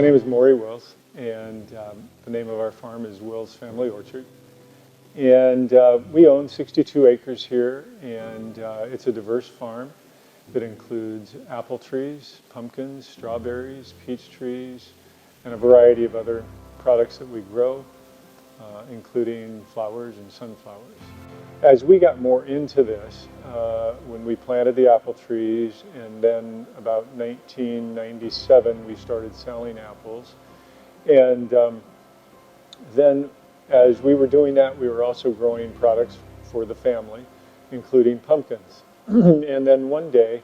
My name is Maury Wills, and the name of our farm is Wills Family Orchard. And we own 62 acres here, and it's a diverse farm that includes apple trees, pumpkins, strawberries, peach trees, and a variety of other products that we grow, including flowers and sunflowers. As we got more into this, when we planted the apple trees, and then about 1997 we started selling apples, and then as we were doing that, we were also growing products for the family, including pumpkins. And then one day,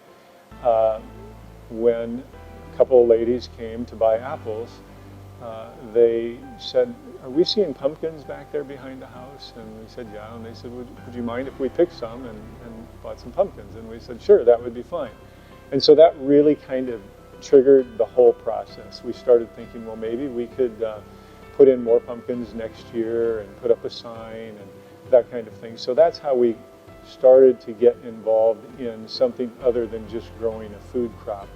when a couple of ladies came to buy apples, they said, "Are we seeing pumpkins back there behind the house?" And we said, "Yeah." And they said, would you mind if we picked some and bought some pumpkins?" And we said, "Sure, that would be fine." And so that really kind of triggered the whole process. We started thinking, well, maybe we could put in more pumpkins next year and put up a sign and that kind of thing. So that's how we started to get involved in something other than just growing a food crop.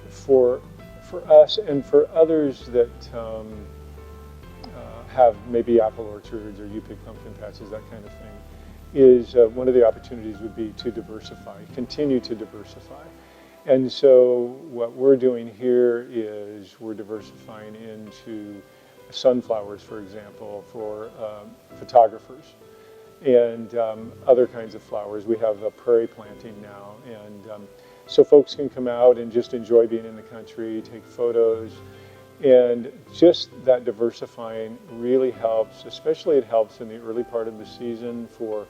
For us and for others that have maybe apple orchards or you pick pumpkin patches, that kind of thing, is one of the opportunities would be to diversify, continue to diversify. And so what we're doing here is we're diversifying into sunflowers, for example, for photographers, and other kinds of flowers. We have a prairie planting now, and so folks can come out and just enjoy being in the country, take photos, and just that diversifying really helps. Especially it helps in the early part of the season for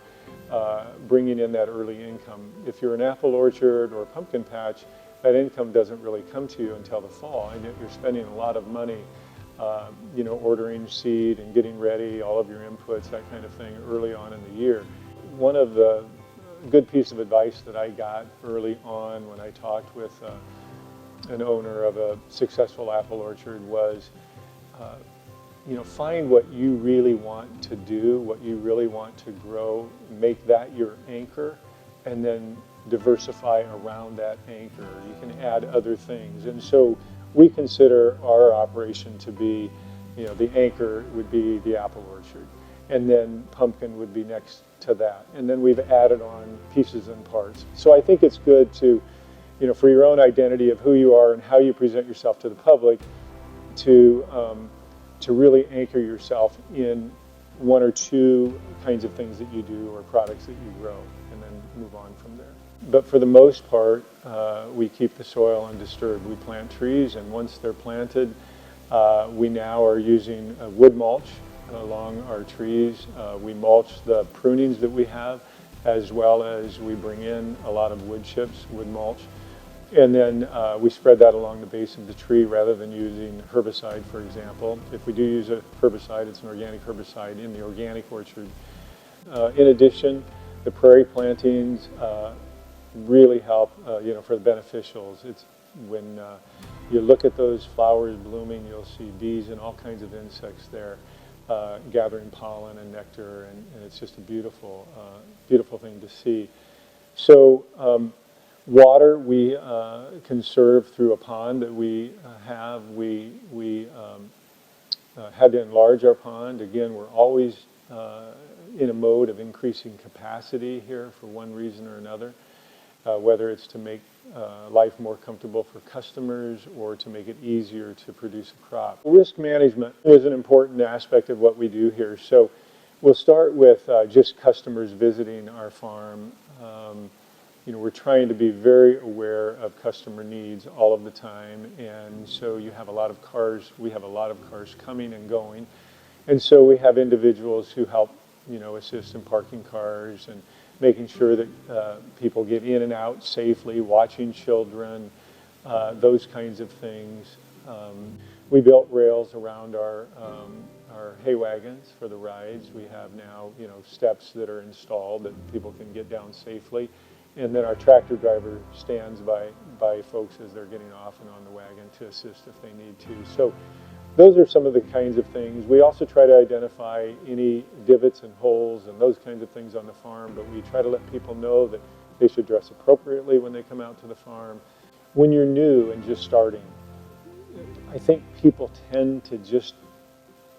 bringing in that early income. If you're an apple orchard or a pumpkin patch, that income doesn't really come to you until the fall, and yet you're spending a lot of money ordering seed and getting ready, all of your inputs, that kind of thing, early on in the year. One of the good piece of advice that I got early on when I talked with an owner of a successful apple orchard was, find what you really want to do, what you really want to grow, make that your anchor, and then diversify around that anchor. You can add other things. And so we consider our operation to be, the anchor would be the apple orchard, and then pumpkin would be next to that. And then we've added on pieces and parts. So I think it's good to, for your own identity of who you are and how you present yourself to the public, to really anchor yourself in one or two kinds of things that you do or products that you grow, and then move on from there. But for the most part, we keep the soil undisturbed. We plant trees, and once they're planted, we now are using wood mulch along our trees. We mulch the prunings that we have, as well as we bring in a lot of wood chips, wood mulch. And then we spread that along the base of the tree rather than using herbicide, for example. If we do use a herbicide, it's an organic herbicide in the organic orchard. In addition, the prairie plantings really help, for the beneficials. It's when you look at those flowers blooming, you'll see bees and all kinds of insects there gathering pollen and nectar, and it's just a beautiful, beautiful thing to see. So water we conserve through a pond that we have. We had to enlarge our pond. Again, we're always in a mode of increasing capacity here for one reason or another. Whether it's to make life more comfortable for customers or to make it easier to produce a crop. Risk management is an important aspect of what we do here. So we'll start with just customers visiting our farm. We're trying to be very aware of customer needs all of the time, and so you have a lot of cars. We have a lot of cars coming and going, and so we have individuals who help, assist in parking cars and making sure that people get in and out safely, watching children, those kinds of things. We built rails around our hay wagons for the rides. We have now, steps that are installed that people can get down safely. And then our tractor driver stands by folks as they're getting off and on the wagon to assist if they need to. So those are some of the kinds of things. We also try to identify any divots and holes and those kinds of things on the farm, but we try to let people know that they should dress appropriately when they come out to the farm. When you're new and just starting, I think people tend to just,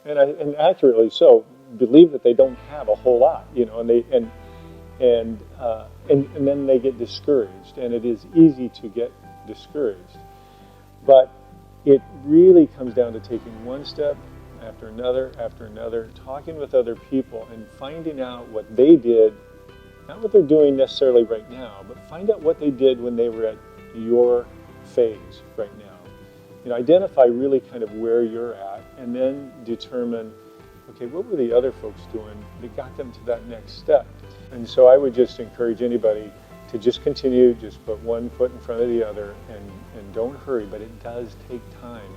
and accurately so, believe that they don't have a whole lot, and then they get discouraged, and it is easy to get discouraged. But it really comes down to taking one step after another, talking with other people and finding out what they did, not what they're doing necessarily right now, but find out what they did when they were at your phase right now. Identify really kind of where you're at, and then determine, okay, what were the other folks doing that got them to that next step? And so I would just encourage anybody to just continue, just put one foot in front of the other, and don't hurry, but it does take time.